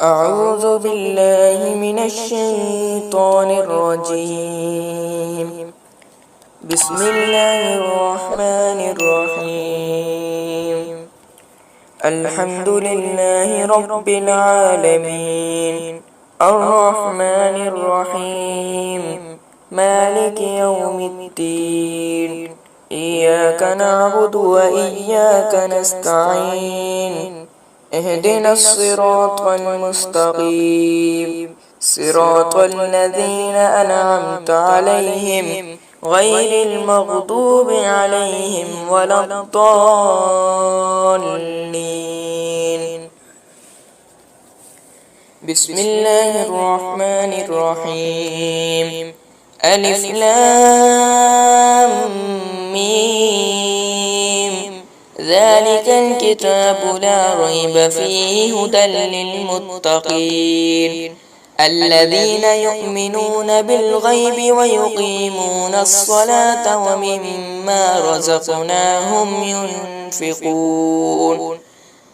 أعوذ بالله من الشيطان الرجيم. بسم الله الرحمن الرحيم. الحمد لله رب العالمين، الرحمن الرحيم، مالك يوم الدين، إياك نعبد وإياك نستعين. اهدنا الصراط المستقيم، صراط الذين أنعمت عليهم غير المغضوب عليهم ولا الضالين. بسم الله الرحمن الرحيم. ألف لام ميم، ذلك الكتاب لا ريب فيه هدى للمتقين الذين يؤمنون بالغيب ويقيمون الصلاة ومما رزقناهم ينفقون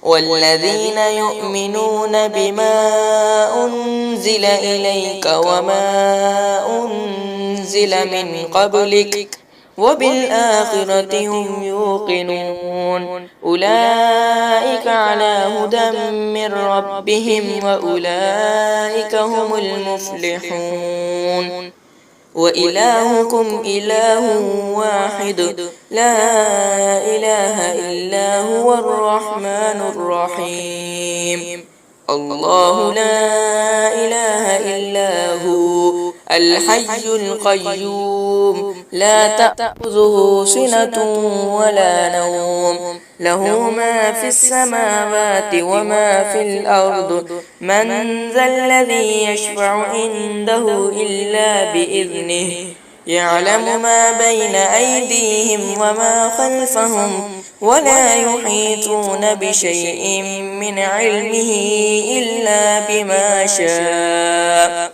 والذين يؤمنون بما أنزل إليك وما أنزل من قبلك وبالآخرة هم يوقنون أولئك على هدى من ربهم وأولئك هم المفلحون. وإلهكم إله واحد لا إله إلا هو الرحمن الرحيم. الله لا إله إلا هو الحي القيوم لا تأخذه سنة ولا نوم، له ما في السماوات وما في الأرض، من ذا الذي يشفع عنده إلا بإذنه، يعلم ما بين أيديهم وما خلفهم ولا يحيطون بشيء من علمه إلا بما شاء،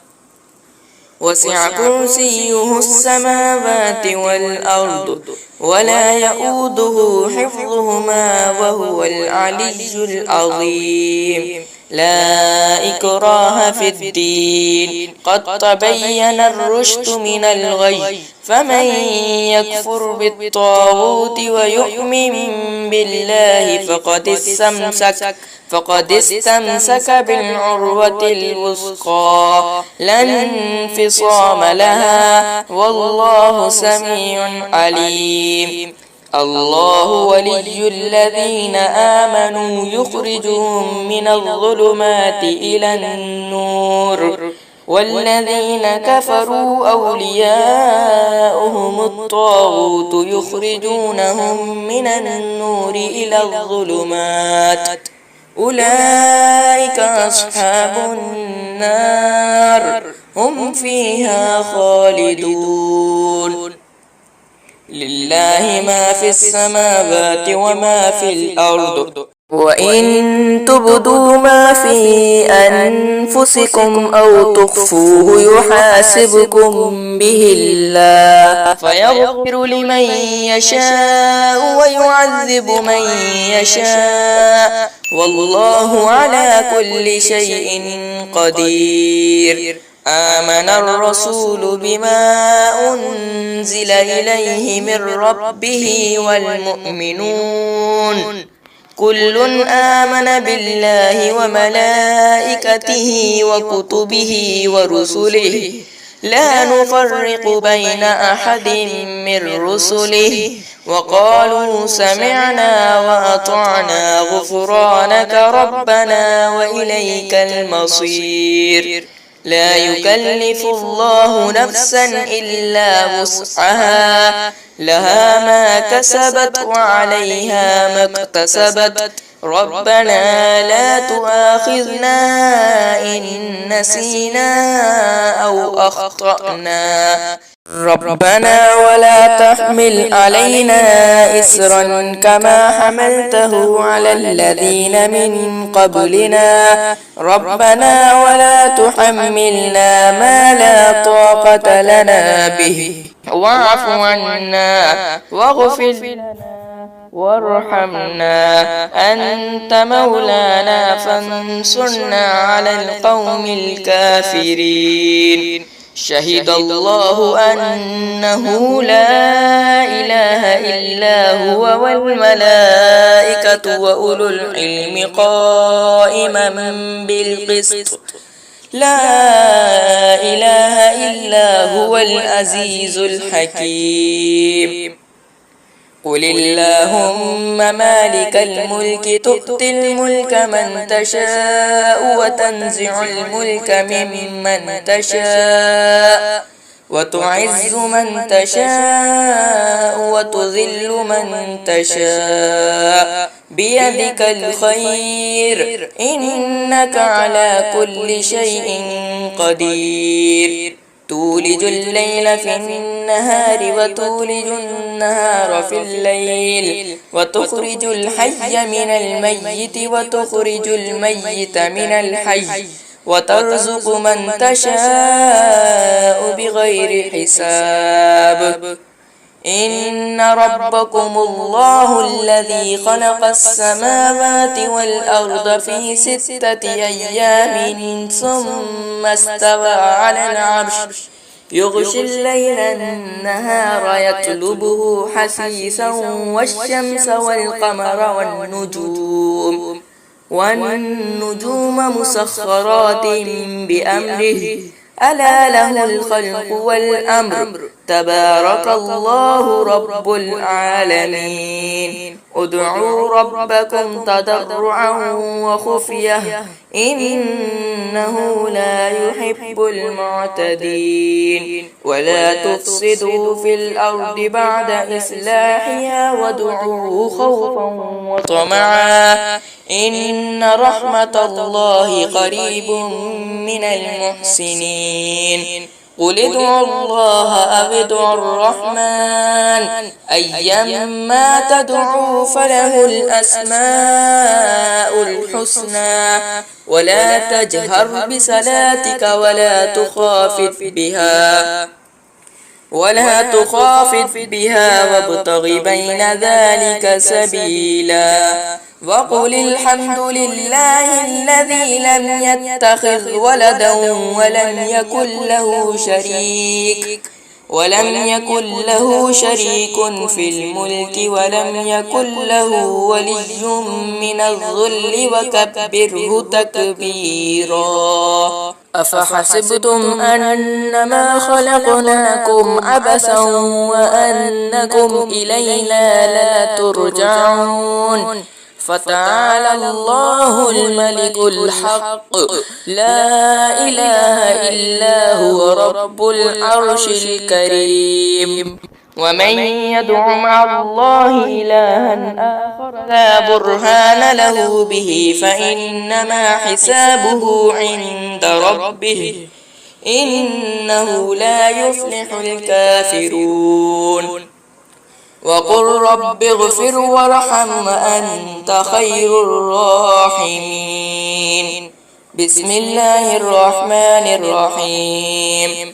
وسع كرسيه السماوات والأرض ولا يؤوده حفظهما وهو العلي العظيم. لا إكراه في الدين، قد تبين الرشد من الغي، فمن يكفر بالطاغوت ويؤمن بالله فقد استمسك بالعروة الوثقى لا انفصام لها، والله سميع عليم. الله ولي الذين آمنوا يخرجهم من الظلمات إلى النور، والذين كفروا أولياؤهم الطاغوت يخرجونهم من النور إلى الظلمات، أولئك أصحاب النار هم فيها خالدون. لله ما في السماوات وما في الأرض، وإن تبدوا ما في أنفسكم أو تخفوه يحاسبكم به الله فيغفر لمن يشاء ويعذب من يشاء، والله على كل شيء قدير. آمن الرسول بما أنزل إليه من ربه والمؤمنون كل آمن بالله وملائكته وكتبه ورسله لا نفرق بين أحد من رسله، وقالوا سمعنا وأطعنا غفرانك ربنا وإليك المصير. لا يكلف الله نفسا إلا وسعها، لها ما كسبت وعليها ما اكتسبت، ربنا لا تؤاخذنا إن نسينا أو أخطأنا، ربنا ولا تحمل علينا إسرا كما حملته على الذين من قبلنا، ربنا ولا تحملنا ما لا طاقة لنا به واعف عنا واغفر لنا وارحمنا أنت مولانا فانصرنا على القوم الكافرين. شهد الله أنه لا إله إلا هو والملائكة وأولو العلم قائما بالقسط لا إله إلا هو العزيز الحكيم. قل اللهم مالك الملك تؤتي الملك من تشاء وتنزع الملك ممن تشاء وتعز من تشاء وتذل من تشاء بيدك الخير إنك على كل شيء قدير. تولج الليل في النهار وتولج النهار في الليل وتخرج الحي من الميت وتخرج الميت من الحي وترزق من تشاء بغير حساب. إن ربكم الله الذي خلق السماوات والأرض في 6 أيام ثم استوى على العرش يغشي الليل النهار يطلبه حثيثا والشمس والقمر والنجوم مسخرات بأمره ألا له الخلق والأمر تبارك الله رب العالمين. ادعوا ربكم تضرعا وخفية إنه لا يحب المعتدين. ولا تفسدوا في الأرض بعد إصلاحها وادعوه خوفا وطمعا إن رحمة الله قريب من المحسنين. قل ادعوا الله أو ادعوا الرحمن أيما تدعوا فله الأسماء الحسنى ولا تجهر بصلاتك ولا تخافت بها وابتغ بين ذلك سبيلا. وقل الحمد لله الذي لم يتخذ ولدا ولم يكن له شريك في الملك ولم يكن له ولي من الذل وكبره تكبيرا. أفحسبتم أنما خلقناكم عبثا وأنكم إلينا لا ترجعون. فتعالى الله الملك الحق لا إله إلا هو رب العرش الكريم. ومن يدع مع الله إلها آخر لا برهان له به فإنما حسابه عند ربه إنه لا يفلح الكافرون. وقل رب اغفر وارحم وأنت خير الراحمين. بسم الله الرحمن الرحيم.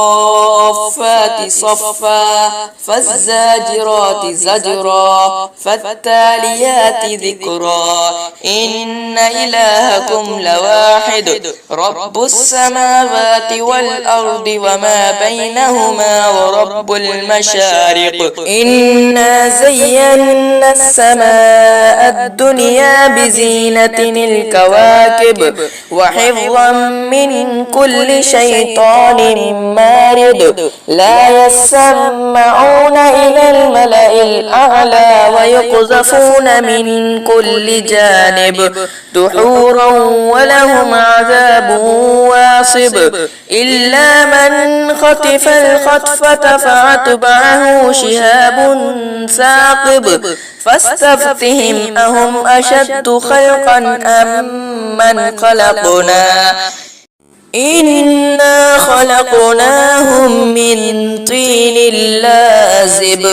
والصافات صفا فالزاجرات زجرا فالتاليات ذكرا إن إلهكم لواحد رب السماوات والأرض وما بينهما ورب المشارق. إنا زينا السماء الدنيا بزينة الكواكب وحفظا من كل شيطان مارد لا يسمعون إلى الملأ الأعلى ويقذفون من كل جانب دحورا ولهم عذاب واصب إلا من خطف الخطفة فأتبعه شهاب ثاقب فاستفتهم أهم أشد خلقا أم من خلقنا إنا خلقناهم من طين لازب.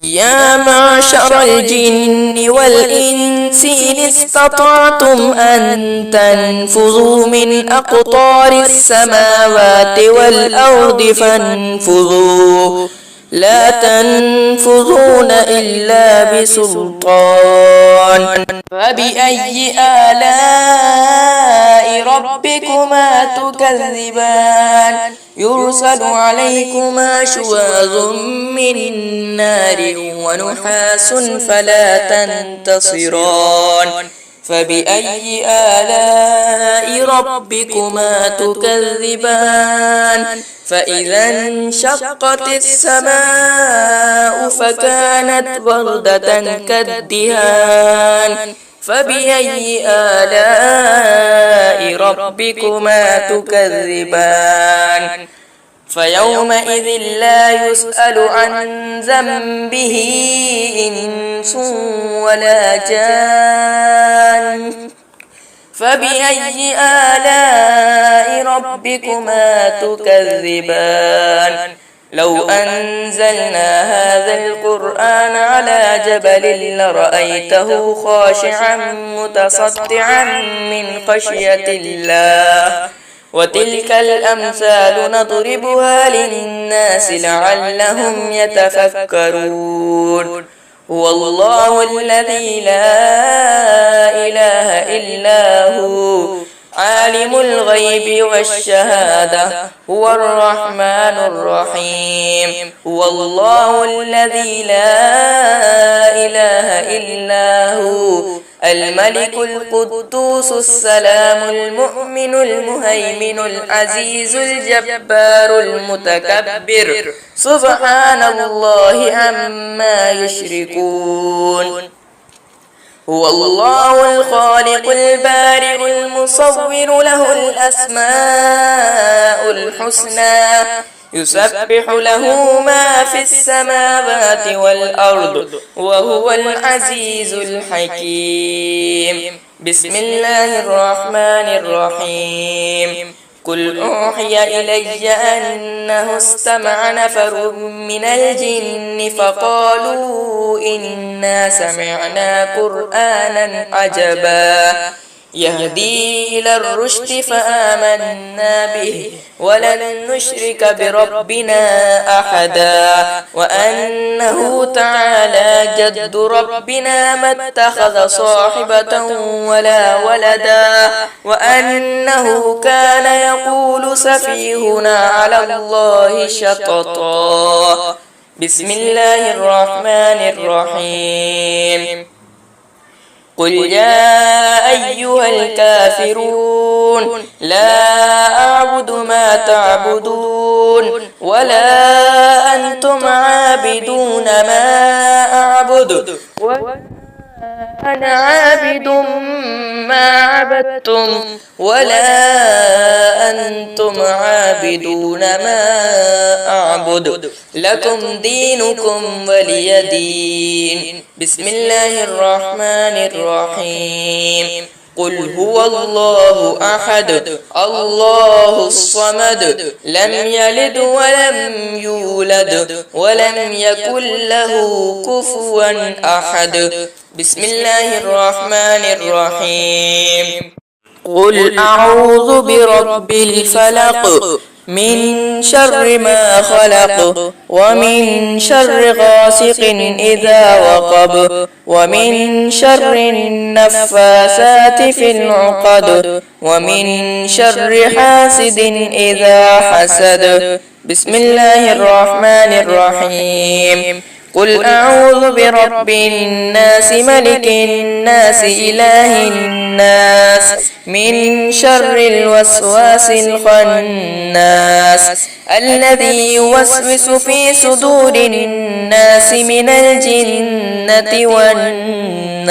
يا معشر الجن والإنس إن استطعتم أن تنفذوا من أقطار السماوات والأرض فانفذوا لا تنفذون إلا بسلطان فبأي آلاء ربكما تكذبان يرسل عليكما شواظ من نار ونحاس فلا تنتصران فبأي آلاء ربكما تكذبان فإذا انشقت السماء فكانت وردة كالدهان فبأي آلاء ربكما تكذبان فيومئذ لا يسأل عن ذنبه إنس ولا جان فبأي آلاء ربكما تكذبان لو أنزلنا هذا القرآن على جبل لرأيته خاشعا متصدعا من خشية الله وتلك الأمثال نضربها للناس لعلهم يتفكرون هو الله الذي لا إله إلا هو عالم الغيب والشهادة هو الرحمن الرحيم هو الله الذي لا إله إلا هو الملك القدوس السلام المؤمن المهيمن العزيز الجبار المتكبر سبحان الله عما يشركون هو الله الخالق البارئ المصور له الأسماء الحسنى يسبح له ما في السماوات والأرض وهو العزيز الحكيم بسم الله الرحمن الرحيم قل أوحي إلي أنه استمع نفر من الجن فقالوا إنا سمعنا قرآنا عجبا يهدي إلى الرشد فآمنا به ولن نشرك بربنا أحدا وأنه تعالى جد ربنا ما اتخذ صاحبة ولا ولدا وأنه كان يقول سفيهنا على الله شططا بسم الله الرحمن الرحيم قل يا أيها الكافرون لا أعبد ما تعبدون ولا أنتم عابدون ما أعبد أنا عابد ما عبدتم ولا أنتم عابدون ما أعبد لكم دينكم ولي دين بسم الله الرحمن الرحيم قل هو الله أحد الله الصمد لم يلد ولم يولد ولم يكن له كفوا أحد بسم الله الرحمن الرحيم قل أعوذ برب الفلق من شر ما خلق ومن شر غاسق إذا وقب ومن شر النفاثات في العقد ومن شر حاسد إذا حسد بسم الله الرحمن الرحيم قل أعوذ برب الناس ملك الناس إله الناس من شر الوسواس الخناس الذي يوسوس في صدور الناس من الجنة والناس